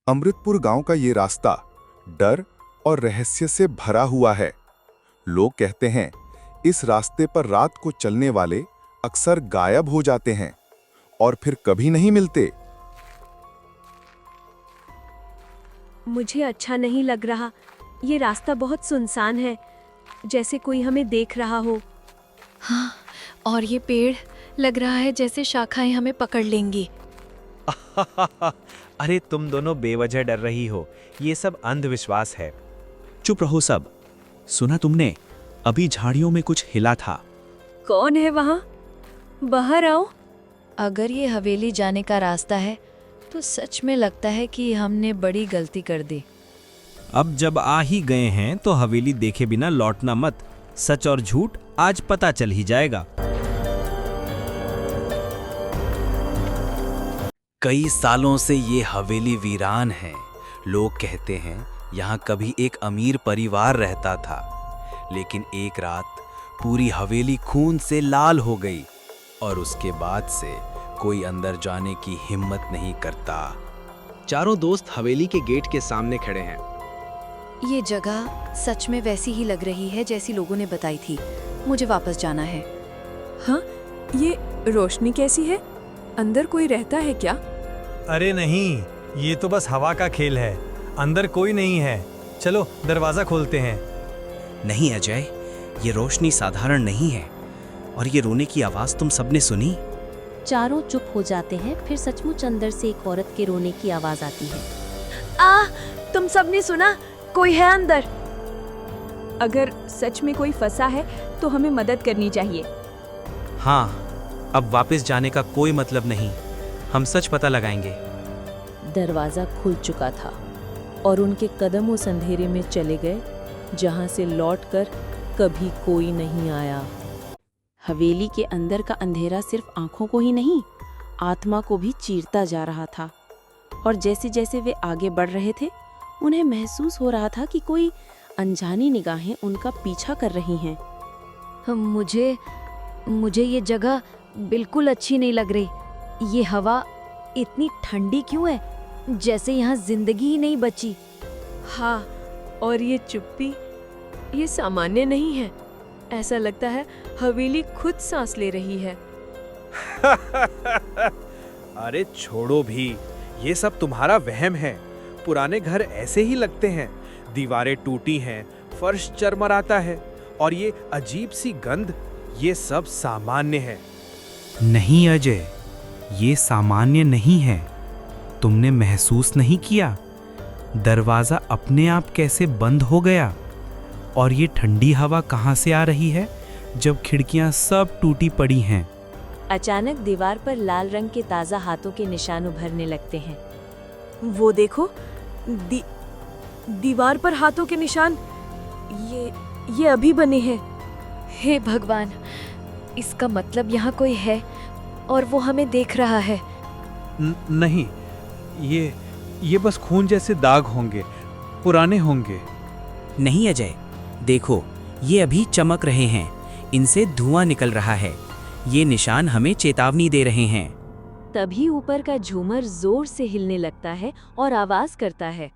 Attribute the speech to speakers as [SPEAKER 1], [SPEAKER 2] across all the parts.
[SPEAKER 1] अमृतपुर गांव का ये रास्ता डर और रहस्य से भरा हुआ है। लोग कहते हैं इस रास्ते पर रात को चलने वाले अक्सर गायब हो जाते हैं और फिर कभी नहीं मिलते।
[SPEAKER 2] मुझे अच्छा नहीं लग रहा। ये रास्ता बहुत सुनसान है, जैसे कोई हमें देख रहा हो।
[SPEAKER 3] हाँ, और ये पेड़ लग रहा है जैसे शाखाएं हमें पकड़ लेंगी।
[SPEAKER 4] अरे तुम दोनों बेवजह डर रही हो, ये सब अंधविश्वास है।
[SPEAKER 5] चुप रहो सब। सुना तुमने? अभी झाड़ियों में कुछ हिला था।
[SPEAKER 2] कौन है वहाँ? बाहर आओ।
[SPEAKER 3] अगर ये हवेली जाने का रास्ता है तो सच में लगता है कि हमने बड़ी गलती कर दी।
[SPEAKER 6] अब जब आ ही गए हैं तो हवेली देखे बिना लौटना मत। सच और झूठ आज पता चल ही जाएगा।
[SPEAKER 5] कई सालों से ये हवेली वीरान है। लोग कहते हैं यहाँ कभी एक अमीर परिवार रहता था, लेकिन एक रात पूरी हवेली खून से लाल हो गई और उसके बाद से कोई अंदर जाने की हिम्मत नहीं करता।
[SPEAKER 7] चारों दोस्त हवेली के गेट के सामने खड़े हैं।
[SPEAKER 3] ये जगह सच में वैसी ही लग रही है जैसी लोगों ने बताई थी। मुझे वापस जाना है।
[SPEAKER 2] हाँ, ये रोशनी कैसी है? अंदर कोई रहता है क्या?
[SPEAKER 6] अरे नहीं, ये तो बस हवा का खेल है। अंदर कोई नहीं है। चलो दरवाजा खोलते हैं।
[SPEAKER 5] नहीं अजय, ये रोशनी साधारण नहीं है। और ये रोने की आवाज तुम सबने सुनी?
[SPEAKER 8] चारों चुप हो जाते हैं। फिर सचमुच अंदर से एक औरत के रोने की आवाज आती है।
[SPEAKER 2] तुम सबने सुना? कोई है अंदर। अगर सच में कोई फंसा है तो हमें मदद करनी चाहिए।
[SPEAKER 4] हाँ, अब वापस जाने का कोई मतलब नहीं। हम सच पता लगाएंगे।
[SPEAKER 8] दरवाजा खुल चुका था और उनके कदम उस अंधेरे में चले गए जहां से लौटकर कभी कोई नहीं आया। हवेली के अंदर का अंधेरा सिर्फ आंखों को ही नहीं, आत्मा को भी चीरता जा रहा था। और जैसे जैसे वे आगे बढ़ रहे थे, उन्हें महसूस हो रहा था कि कोई अनजानी निगाहें उनका पीछा कर रही हैं।
[SPEAKER 3] मुझे ये जगह बिल्कुल अच्छी नहीं लग रही। ये हवा इतनी ठंडी क्यों है? जैसे यहाँ जिंदगी ही नहीं बची।
[SPEAKER 2] हाँ, और ये चुप्पी, ये सामान्य नहीं है। ऐसा लगता है हवेली खुद सांस ले रही है।
[SPEAKER 4] अरे छोड़ो भी, ये सब तुम्हारा वहम है। पुराने घर ऐसे ही लगते हैं। दीवारें टूटी हैं, फर्श चरमराता है और ये अजीब सी गंध, ये सब सामान्य है।
[SPEAKER 6] नहीं अजय, ये सामान्य नहीं है। तुमने महसूस नहीं किया? दरवाजा अपने आप कैसे बंद हो गया? और ये ठंडी हवा कहाँ से आ रही है जब खिड़कियां सब टूटी पड़ी हैं?
[SPEAKER 8] अचानक दीवार पर लाल रंग के ताज़ा हाथों के निशान उभरने लगते हैं।
[SPEAKER 2] वो देखो, दीवार पर हाथों के निशान। ये अभी बने हैं।
[SPEAKER 3] हे भगवान, इसका मतलब यहाँ कोई है और वो हमें देख रहा है।
[SPEAKER 6] नहीं, ये बस खून जैसे दाग होंगे, पुराने होंगे।
[SPEAKER 5] नहीं अजय, देखो, ये अभी चमक रहे हैं। इनसे धुआं निकल रहा है। ये निशान हमें चेतावनी दे रहे हैं।
[SPEAKER 8] तभी ऊपर का झूमर जोर से हिलने लगता है और आवाज करता है,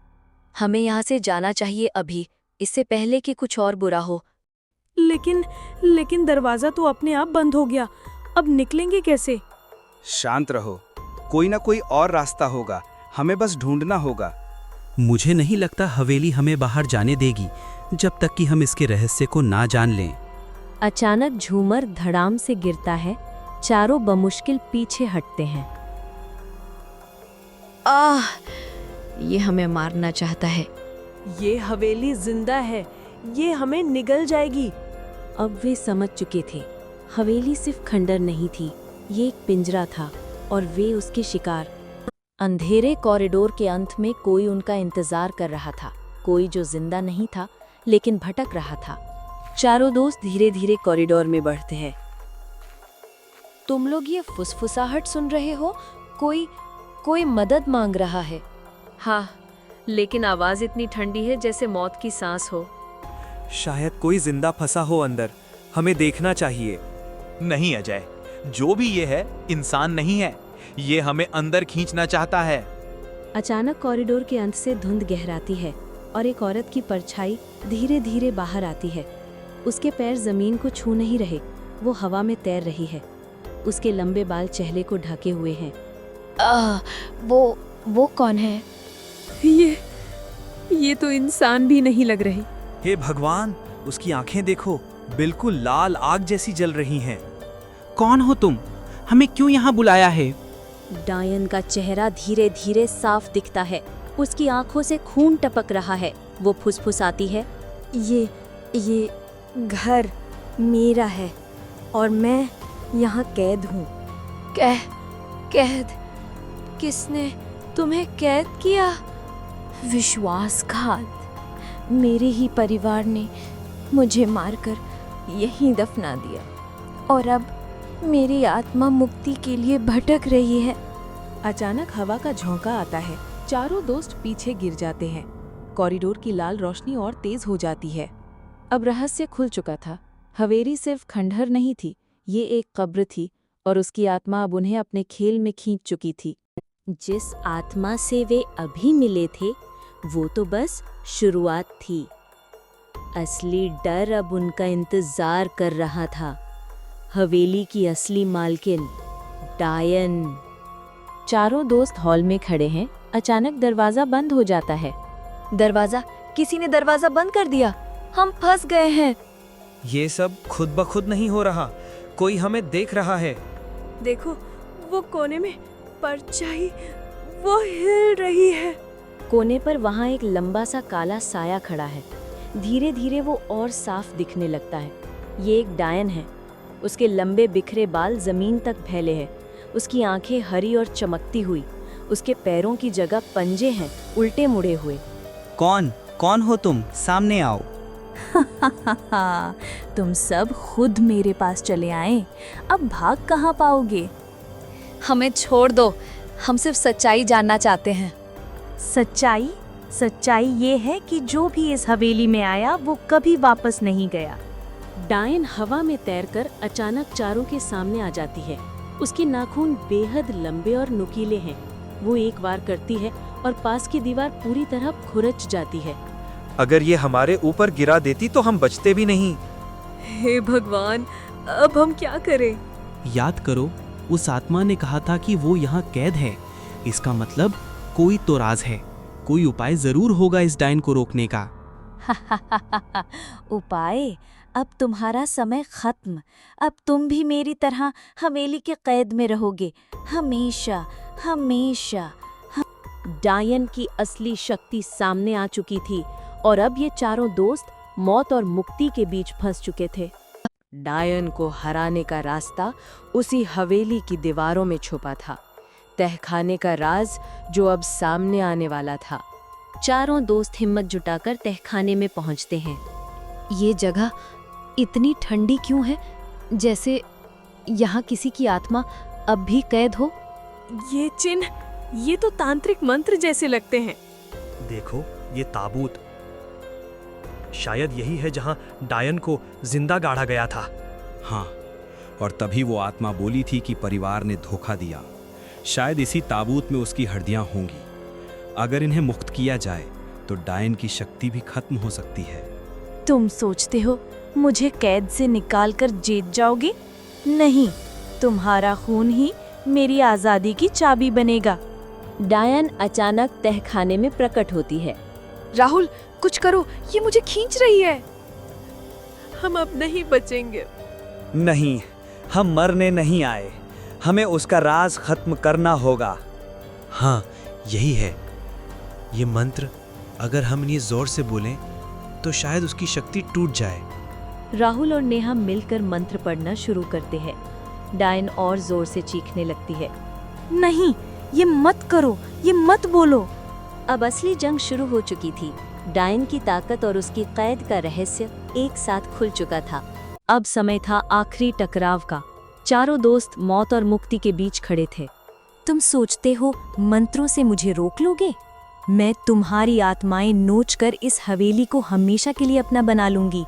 [SPEAKER 3] हमें यहाँ से जाना चाहिए अभी, इससे पहले कि कुछ और बुरा हो।
[SPEAKER 2] लेकिन दरवाजा तो अपने आप बंद हो गया। अब निकलेंगे कैसे?
[SPEAKER 7] शांत रहो, कोई ना कोई और रास्ता होगा। हमें बस ढूंढना होगा।
[SPEAKER 5] मुझे नहीं लगता हवेली हमें बाहर जाने देगी जब तक कि हम इसके रहस्य को ना जान लें।
[SPEAKER 8] अचानक झूमर धड़ाम से गिरता है। चारों बमुश्किल पीछे हटते हैं।
[SPEAKER 3] ये हमें मारना चाहता है।
[SPEAKER 2] ये हवेली जिंदा है, ये हमें निगल जाएगी।
[SPEAKER 8] अब वे समझ चुके थे, हवेली सिर्फ खंडर नहीं थी, ये एक पिंजरा था और वे उसके शिकार। अंधेरे कॉरिडोर के अंत में कोई उनका इंतजार कर रहा था, कोई जो जिंदा नहीं था लेकिन भटक रहा था। चारों दोस्त धीरे धीरे कॉरिडोर में बढ़ते हैं।
[SPEAKER 3] तुम लोग ये फुसफुसाहट सुन रहे हो? कोई मदद मांग रहा है।
[SPEAKER 2] हाँ, लेकिन आवाज इतनी ठंडी है जैसे मौत की सांस हो।
[SPEAKER 4] शायद कोई जिंदा फंसा हो अंदर। हमें देखना चाहिए।
[SPEAKER 9] नहीं अजय, जो भी ये है इंसान नहीं है। ये हमें अंदर खींचना चाहता है।
[SPEAKER 3] अचानक कॉरिडोर के अंत से धुंध गहराती है और एक औरत की परछाई धीरे धीरे बाहर आती है। उसके पैर जमीन को छू नहीं रहे, वो हवा में तैर रही है। उसके लंबे बाल चेहरे को ढके हुए हैं।
[SPEAKER 2] वो कौन है? ये तो इंसान भी नहीं लग रही।
[SPEAKER 5] हे भगवान, उसकी आंखें देखो, बिल्कुल लाल आग जैसी जल रही हैं।
[SPEAKER 6] कौन हो तुम? हमें क्यों यहाँ बुलाया है?
[SPEAKER 3] डायन का चेहरा धीरे धीरे साफ दिखता है। उसकी आंखों से खून टपक रहा है। वो फुसफुसाती है,
[SPEAKER 2] ये घर मेरा है और मैं यहाँ कैद हूँ। कैद? किसने तुम्हें कैद किया? विश्वासघात। मेरे ही परिवार ने मुझे मारकर यहीं दफना दिया और अब मेरी आत्मा मुक्ति के लिए भटक रही है।
[SPEAKER 8] अचानक हवा का झोंका आता है। चारों दोस्त पीछे गिर जाते हैं। कॉरिडोर की लाल रोशनी और तेज हो जाती है। अब रहस्य खुल चुका था। हवेली सिर्फ खंडहर नहीं थी, ये एक कब्र थी और उसकी आत्मा अब उन्हें अपने खेल में खींच चुकी थी।
[SPEAKER 3] जिस आत्मा से वे अभी मिले थे वो तो बस शुरुआत थी। असली डर अब उनका इंतजार कर रहा था। हवेली की असली मालकिन डायन।
[SPEAKER 8] चारों दोस्त हॉल में खड़े हैं। अचानक दरवाजा बंद हो जाता है।
[SPEAKER 2] दरवाजा, किसी ने दरवाजा बंद कर दिया। हम फंस गए हैं।
[SPEAKER 7] ये सब खुद ब खुद नहीं हो रहा, कोई हमें देख रहा है।
[SPEAKER 2] देखो, वो कोने में परछाई, वो हिल रही है।
[SPEAKER 3] कोने पर वहाँ एक लंबा सा काला साया खड़ा है। धीरे धीरे वो और साफ दिखने लगता है। ये एक डायन है। उसके लंबे बिखरे बाल जमीन तक फैले हैं। उसकी आंखें हरी और चमकती हुई। उसके पैरों की जगह पंजे हैं, उल्टे मुड़े हुए।
[SPEAKER 5] कौन हो तुम? सामने आओ।
[SPEAKER 8] तुम सब खुद मेरे पास चले आए, अब भाग कहाँ पाओगे?
[SPEAKER 2] हमें छोड़ दो, हम सिर्फ सच्चाई जानना चाहते हैं।
[SPEAKER 3] सच्चाई ये है कि जो भी इस हवेली में आया वो कभी वापस नहीं गया। डायन हवा में तैरकर अचानक चारों के सामने आ जाती है। उसके नाखून बेहद लंबे और नुकीले हैं। वो एक बार करती है और पास की दीवार पूरी तरह खुरच जाती है।
[SPEAKER 7] अगर ये हमारे ऊपर गिरा देती तो हम बचते भी नहीं।
[SPEAKER 2] हे भगवान, अब हम क्या करें?
[SPEAKER 6] याद करो, उस आत्मा ने कहा था कि वो यहाँ कैद है। इसका मतलब कोई तो राज है। कोई उपाय जरूर होगा इस डायन को रोकने का।
[SPEAKER 3] उपाय? अब तुम्हारा समय खत्म। अब तुम भी मेरी तरह हवेली के कैद में रहोगे, हमेशा हमेशा। डायन की असली शक्ति सामने आ चुकी थी और अब ये चारों दोस्त मौत और मुक्ति के बीच फंस चुके थे। डायन को हराने का रास्ता उसी हवेली की दीवारों में छुपा था। तहखाने का राज जो अब सामने आने वाला था। चारों दोस्त हिम्मत जुटाकर तहखाने में पहुंचते हैं। ये जगह इतनी ठंडी क्यों है, जैसे यहाँ किसी की आत्मा अब भी कैद हो।
[SPEAKER 2] ये चिन्ह, ये तो तांत्रिक मंत्र जैसे लगते हैं।
[SPEAKER 9] देखो, ये ताबूत, शायद यही है जहां डायन को जिंदा गाड़ा गया था।
[SPEAKER 5] हाँ, और तभी वो आत्मा बोली थी कि परिवार ने धोखा दिया। शायद इसी ताबूत में उसकी हड्डियां होंगी। अगर इन्हें मुक्त किया जाए तो डायन की शक्ति भी खत्म हो सकती है।
[SPEAKER 3] तुम सोचते हो मुझे कैद से निकालकर जीत जाओगे? नहीं, तुम्हारा खून ही मेरी आजादी की चाबी बनेगा। डायन अचानक तहखाने में प्रकट होती है।
[SPEAKER 2] राहुल, कुछ करो, ये मुझे खींच रही है। हम अब नहीं बचेंगे।
[SPEAKER 7] नहीं, हम मरने नहीं आए, हमें उसका राज खत्म करना होगा।
[SPEAKER 9] हाँ, यही है ये मंत्र। अगर हम इन्हें जोर से बोलें तो शायद उसकी शक्ति टूट जाए।
[SPEAKER 3] राहुल और नेहा मिलकर मंत्र पढ़ना शुरू करते हैं। डायन और जोर से चीखने लगती है। नहीं, ये मत करो, ये मत बोलो। अब असली जंग शुरू हो चुकी थी। डायन की ताकत और उसकी कैद का रहस्य एक साथ खुल चुका था। अब समय था आखिरी टकराव का। चारों दोस्त मौत और मुक्ति के बीच खड़े थे। तुम सोचते हो मंत्रों से मुझे रोक लोगे? मैं तुम्हारी आत्माएं नोचकर इस हवेली को हमेशा के लिए अपना बना लूंगी।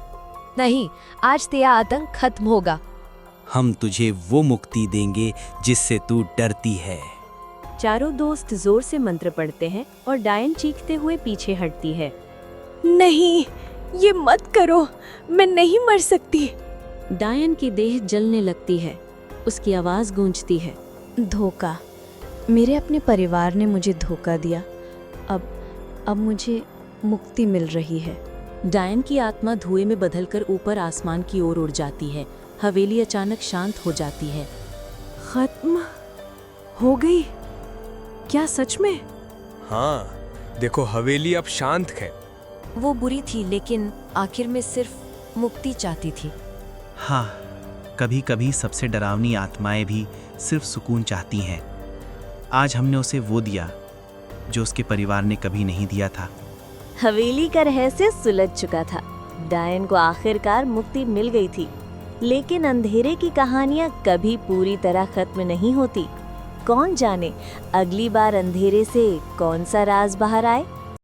[SPEAKER 2] नहीं, आज तेरा आतंक खत्म होगा।
[SPEAKER 5] हम तुझे वो मुक्ति देंगे जिससे तू डरती है।
[SPEAKER 8] चारों दोस्त जोर से मंत्र पढ़ते हैं और डायन चीखते हुए पीछे हटती है।
[SPEAKER 2] नहीं, ये मत करो, मैं नहीं मर सकती।
[SPEAKER 8] डायन की देह जलने लगती है। उसकी आवाज गूंजती है।
[SPEAKER 2] धोखा, मेरे अपने परिवार ने मुझे धोखा दिया। अब मुझे मुक्ति मिल रही है।
[SPEAKER 8] डायन की आत्मा धुएं में बदलकर ऊपर आसमान की ओर उड़ जाती है। हवेली अचानक शांत हो जाती है।
[SPEAKER 2] खत्म हो गई? क्या सच में?
[SPEAKER 10] हाँ, देखो हवेली अब शांत है।
[SPEAKER 2] वो बुरी थी, लेकिन आखिर में सिर्फ मुक्ति चाहती थी।
[SPEAKER 5] हाँ, कभी कभी सबसे डरावनी आत्माएं भी सिर्फ सुकून चाहती हैं। आज हमने उसे वो दिया जो उसके परिवार ने कभी नहीं दिया था।
[SPEAKER 3] हवेली का रहस्य सुलझ चुका था। डायन को आखिरकार मुक्ति मिल गई थी। लेकिन अंधेरे की कहानियां कभी पूरी तरह खत्म नहीं होती। कौन जाने अगली बार अंधेरे से कौन सा राज बाहर आए।